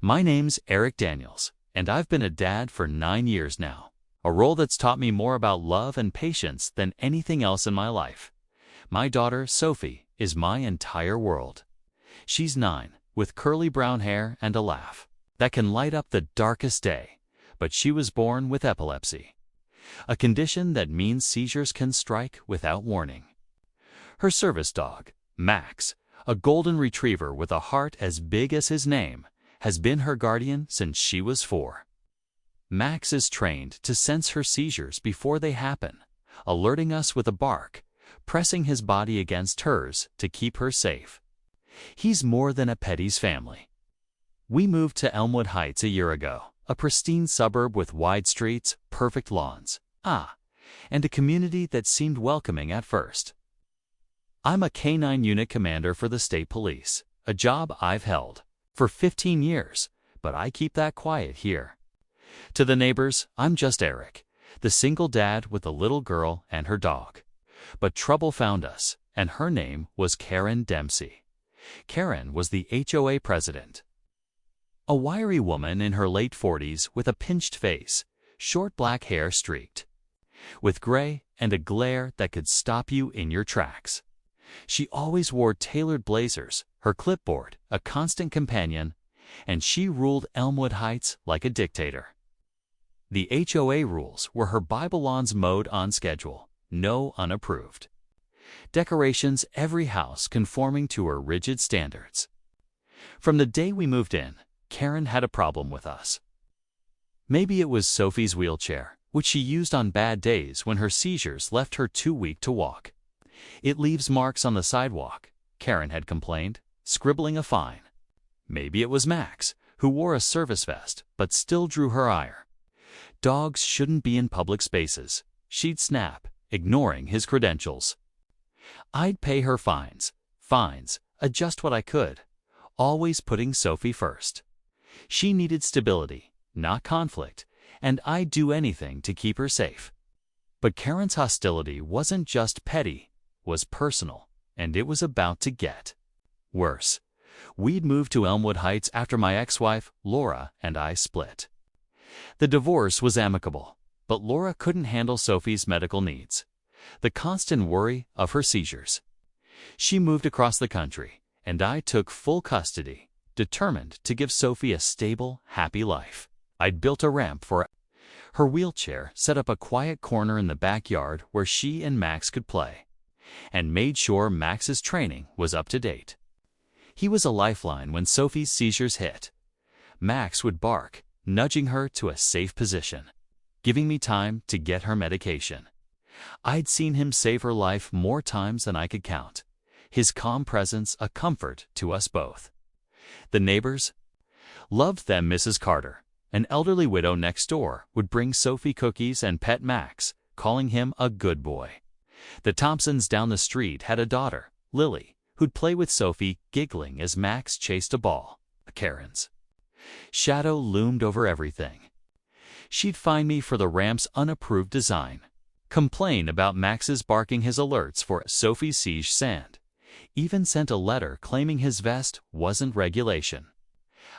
My name's Eric Daniels, and I've been a dad for 9 years now, a role that's taught me more about love and patience than anything else in my life. My daughter, Sophie, is my entire world. She's 9, with curly brown hair and a laugh that can light up the darkest day, but she was born with epilepsy, a condition that means seizures can strike without warning. Her service dog, Max, a golden retriever with a heart as big as his name, has been her guardian since she was 4. Max is trained to sense her seizures before they happen, alerting us with a bark, pressing his body against hers to keep her safe. He's more than a petty's family. We moved to Elmwood Heights a year ago, a pristine suburb with wide streets, perfect lawns, and a community that seemed welcoming at first. I'm a K-9 unit commander for the state police, a job I've held for 15 years, but I keep that quiet here. To the neighbors, I'm just Eric, the single dad with a little girl and her dog. But trouble found us, and her name was Karen Dempsey. Karen was the HOA president. A wiry woman in her late 40s with a pinched face, short black hair streaked with gray and a glare that could stop you in your tracks. She always wore tailored blazers, her clipboard a constant companion, and she ruled Elmwood Heights like a dictator. The HOA rules were her Bible lawns mowed on schedule, no unapproved. Decorations every house conforming to her rigid standards. From the day we moved in, Karen had a problem with us. Maybe it was Sophie's wheelchair, which she used on bad days when her seizures left her too weak to walk. It leaves marks on the sidewalk, Karen had complained, scribbling a fine. Maybe it was Max, who wore a service vest but still drew her ire. Dogs shouldn't be in public spaces, she'd snap, ignoring his credentials. I'd pay her fines, adjust what I could, always putting Sophie first. She needed stability, not conflict, and I'd do anything to keep her safe. But Karen's hostility wasn't just petty, was personal, and it was about to get worse. We'd moved to Elmwood Heights after my ex-wife, Laura, and I split. The divorce was amicable, but Laura couldn't handle Sophie's medical needs, the constant worry of her seizures. She moved across the country, and I took full custody, determined to give Sophie a stable, happy life. I'd built a ramp for her wheelchair, set up a quiet corner in the backyard where she and Max could play, and made sure Max's training was up to date. He was a lifeline when Sophie's seizures hit. Max would bark, nudging her to a safe position, giving me time to get her medication. I'd seen him save her life more times than I could count, his calm presence a comfort to us both. The neighbors loved them. Mrs. Carter, an elderly widow next door, would bring Sophie cookies and pet Max, calling him a good boy. The Thompsons down the street had a daughter, Lily, who'd play with Sophie, giggling as Max chased a ball. Karen's shadow loomed over everything. She'd find me for the ramp's unapproved design, complain about Max's barking his alerts for Sophie's siege sand, even sent a letter claiming his vest wasn't regulation.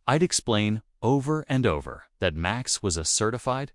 I'd explain over and over that Max was a certified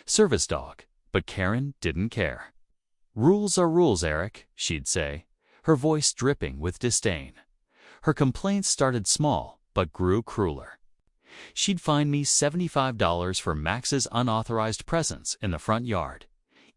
service dog, but Karen didn't care. "Rules are rules, Eric," she'd say, her voice dripping with disdain. Her complaints started small, but grew crueler. She'd fine me $75 for Max's unauthorized presence in the front yard,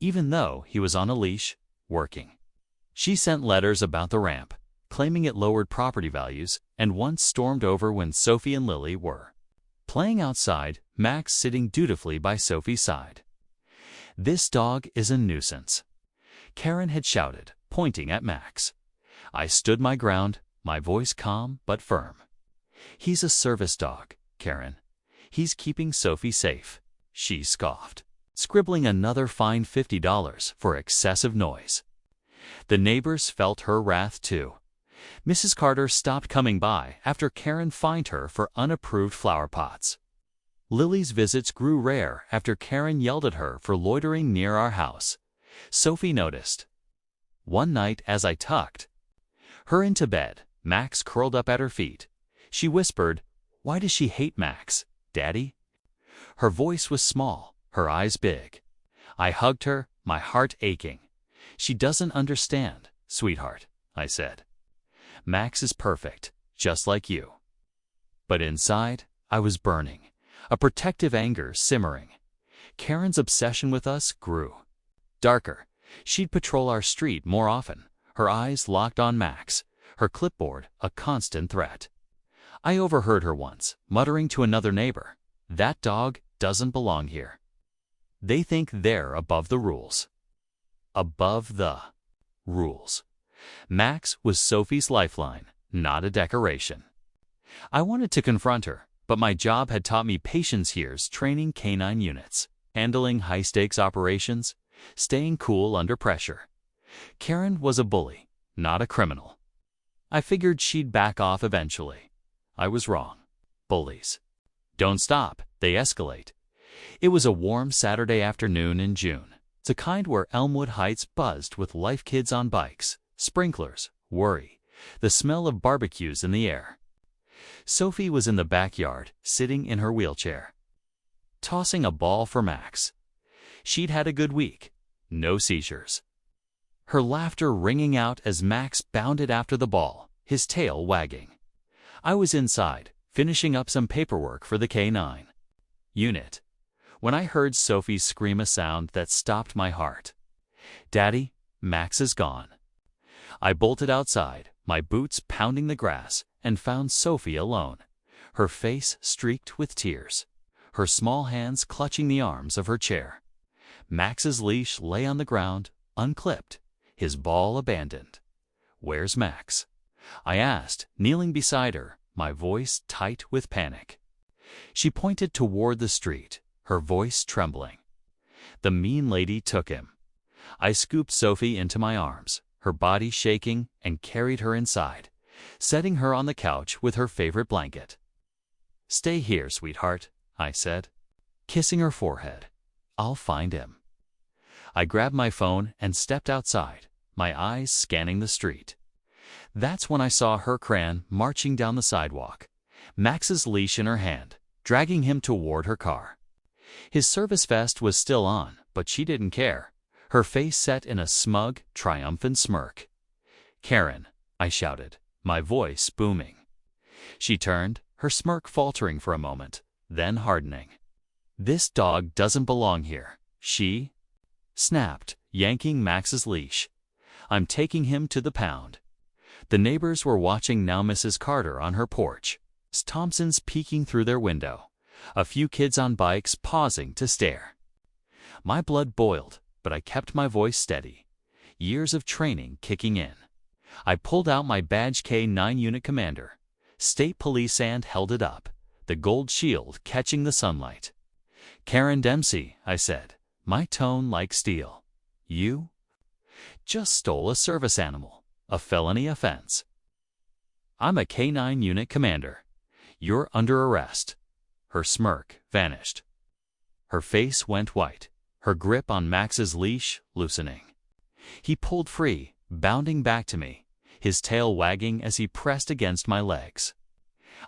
even though he was on a leash, working. She sent letters about the ramp, claiming it lowered property values, and once stormed over when Sophie and Lily were playing outside, Max sitting dutifully by Sophie's side. "This dog is a nuisance," Karen had shouted, pointing at Max. I stood my ground, my voice calm but firm. "He's a service dog, Karen. He's keeping Sophie safe," she scoffed, scribbling another fine $50 for excessive noise. The neighbors felt her wrath too. Mrs. Carter stopped coming by after Karen fined her for unapproved flower pots. Lily's visits grew rare after Karen yelled at her for loitering near our house. Sophie noticed. One night as I tucked her into bed, Max curled up at her feet. She whispered, Why does she hate Max, Daddy? Her voice was small, her eyes big. I hugged her, my heart aching. She doesn't understand, sweetheart, I said. Max is perfect, just like you. But inside, I was burning, a protective anger simmering. Karen's obsession with us grew. Darker, she'd patrol our street more often, her eyes locked on Max, her clipboard a constant threat. I overheard her once, muttering to another neighbor, "That dog doesn't belong here." They think they're above the rules. Above the rules. Max was Sophie's lifeline, not a decoration. I wanted to confront her, but my job had taught me patience years training canine units, handling high-stakes operations, staying cool under pressure. Karen was a bully, not a criminal. I figured she'd back off eventually. I was wrong. Bullies don't stop, they escalate. It was a warm Saturday afternoon in June, the kind where Elmwood Heights buzzed with life kids on bikes, sprinklers, worry, the smell of barbecues in the air. Sophie was in the backyard, sitting in her wheelchair, tossing a ball for Max. She'd had a good week, no seizures. Her laughter ringing out as Max bounded after the ball, his tail wagging. I was inside, finishing up some paperwork for the K9 unit, when I heard Sophie scream a sound that stopped my heart. "Daddy, Max is gone." I bolted outside, my boots pounding the grass, and found Sophie alone, her face streaked with tears, her small hands clutching the arms of her chair. Max's leash lay on the ground, unclipped, his ball abandoned. "Where's Max?" I asked, kneeling beside her, my voice tight with panic. She pointed toward the street, her voice trembling. "The mean lady took him." I scooped Sophie into my arms, her body shaking, and carried her inside, setting her on the couch with her favorite blanket. "Stay here, sweetheart," I said, kissing her forehead. "I'll find him." I grabbed my phone and stepped outside, my eyes scanning the street. That's when I saw her Karen marching down the sidewalk, Max's leash in her hand, dragging him toward her car. His service vest was still on, but she didn't care, her face set in a smug, triumphant smirk. "Karen," I shouted, my voice booming. She turned, her smirk faltering for a moment, then hardening. "This dog doesn't belong here," she snapped, yanking Max's leash. "I'm taking him to the pound." The neighbors were watching now. Mrs. Carter on her porch, Thompsons peeking through their window, a few kids on bikes pausing to stare. My blood boiled, but I kept my voice steady, years of training kicking in. I pulled out my badge K9 unit commander, state police, and held it up, the gold shield catching the sunlight. "Karen Dempsey," I said, my tone like steel. "You just stole a service animal, a felony offense. I'm a K9 unit commander. You're under arrest." Her smirk vanished. Her face went white, her grip on Max's leash loosening. He pulled free, bounding back to me, his tail wagging as he pressed against my legs.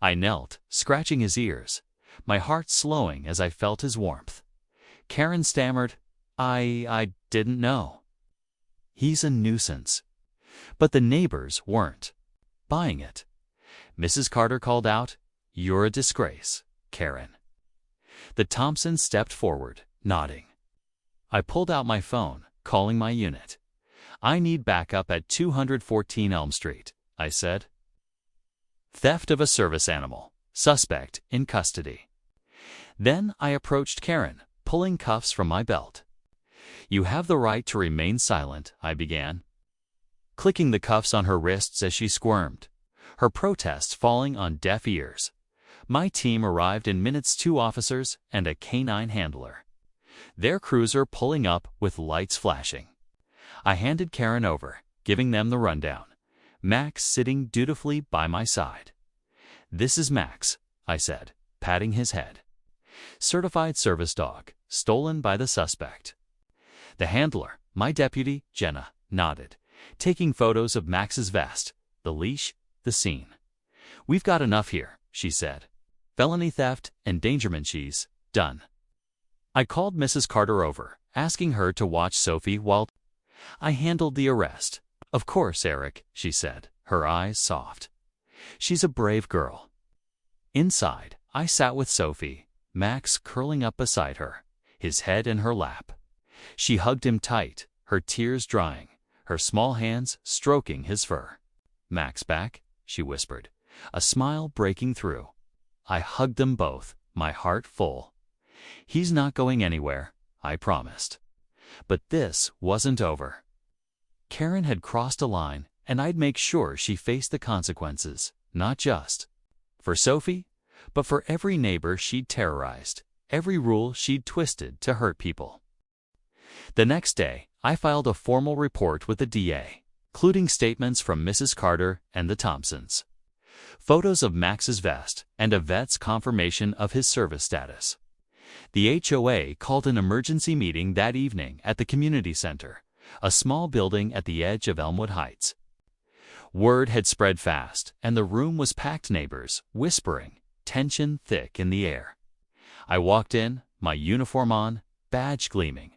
I knelt, scratching his ears, my heart slowing as I felt his warmth. Karen stammered, I didn't know." "He's a nuisance." But the neighbors weren't buying it. Mrs. Carter called out, "You're a disgrace, Karen." The Thompsons stepped forward, nodding. I pulled out my phone, calling my unit. "I need backup at 214 Elm Street," I said. "Theft of a service animal. Suspect in custody." Then I approached Karen, pulling cuffs from my belt. "You have the right to remain silent," I began, clicking the cuffs on her wrists as she squirmed, her protests falling on deaf ears. My team arrived in minutes, 2 officers and a K9 handler, their cruiser pulling up with lights flashing. I handed Karen over, giving them the rundown, Max sitting dutifully by my side. "This is Max," I said, patting his head. "Certified service dog, stolen by the suspect." The handler, my deputy, Jenna, nodded, taking photos of Max's vest, the leash, the scene. "We've got enough here," she said. felony theft, endangerment. She's done. I called Mrs. Carter over, asking her to watch Sophie while I handled the arrest. Of course, Eric, she said, her eyes soft. She's a brave girl. Inside, I sat with Sophie, Max curling up beside her, his head in her lap. She hugged him tight, her tears drying, her small hands stroking his fur. Max back, she whispered, a smile breaking through. I hugged them both, my heart full. He's not going anywhere, I promised. But this wasn't over. Karen had crossed a line, and I'd make sure she faced the consequences, not just for Sophie, but for every neighbor she'd terrorized, every rule she'd twisted to hurt people. The next day, I filed a formal report with the DA, including statements from Mrs. Carter and the Thompsons, photos of Max's vest, and a vet's confirmation of his service status. The HOA called an emergency meeting that evening at the community center, a small building at the edge of Elmwood Heights. Word had spread fast, and the room was packed, neighbors whispering, tension thick in the air. I walked in, my uniform on, badge gleaming,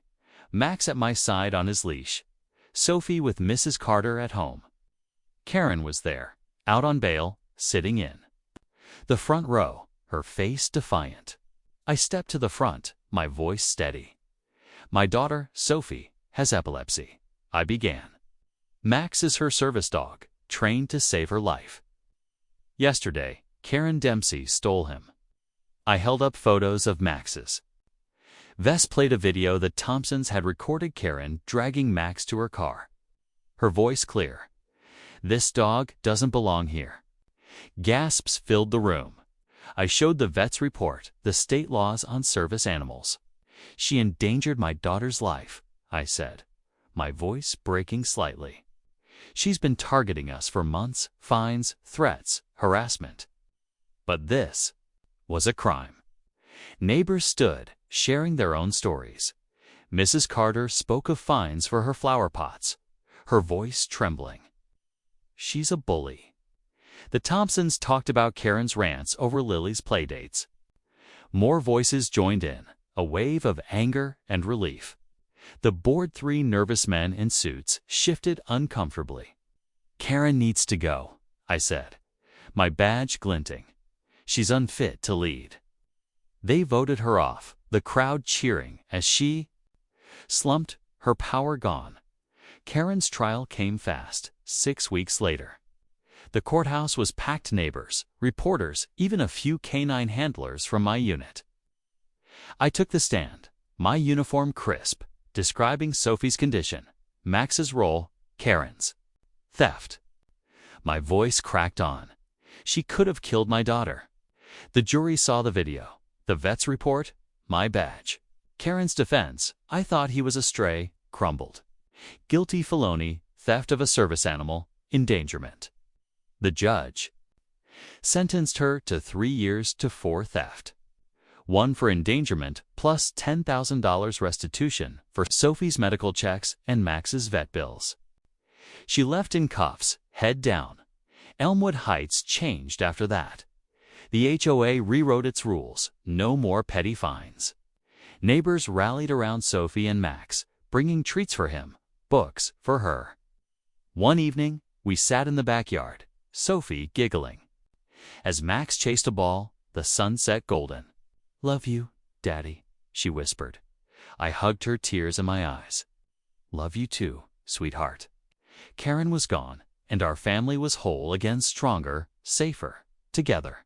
Max at my side on his leash, Sophie with Mrs. Carter at home. Karen was there, out on bail, sitting in the front row, her face defiant. I stepped to the front, my voice steady. My daughter, Sophie, has epilepsy, I began. Max is her service dog, trained to save her life. Yesterday, Karen Dempsey stole him. I held up photos of Max's vest, played a video that Thompsons had recorded Karen dragging Max to her car. Her voice clear. This dog doesn't belong here. Gasps filled the room. I showed the vet's report, the state laws on service animals. She endangered my daughter's life, I said, my voice breaking slightly. She's been targeting us for months, fines, threats, harassment. But this was a crime. Neighbors stood, sharing their own stories. Mrs. Carter spoke of fines for her flower pots, her voice trembling. She's a bully. The Thompsons talked about Karen's rants over Lily's playdates. More voices joined in, a wave of anger and relief. The board, three nervous men in suits, shifted uncomfortably. Karen needs to go, I said, my badge glinting. She's unfit to lead. They voted her off, the crowd cheering as she slumped, her power gone. Karen's trial came fast, 6 weeks later. The courthouse was packed, neighbors, reporters, even a few canine handlers from my unit. I took the stand, my uniform crisp, describing Sophie's condition, Max's role, Karen's theft. My voice cracked on. She could have killed my daughter. The jury saw the video, the vet's report, my badge. Karen's defense, I thought he was a stray, crumbled. Guilty felony, theft of a service animal, endangerment. The judge sentenced her to 3 years for theft. 1 for endangerment plus $10,000 restitution for Sophie's medical checks and Max's vet bills. She left in cuffs, head down. Elmwood Heights changed after that. The HOA rewrote its rules, no more petty fines. Neighbors rallied around Sophie and Max, bringing treats for him, books for her. One evening, we sat in the backyard, Sophie giggling. As Max chased a ball, the sun set golden. "Love you, Daddy," she whispered. I hugged her, tears in my eyes. "Love you too, sweetheart." Karen was gone, and our family was whole again, stronger, safer, together.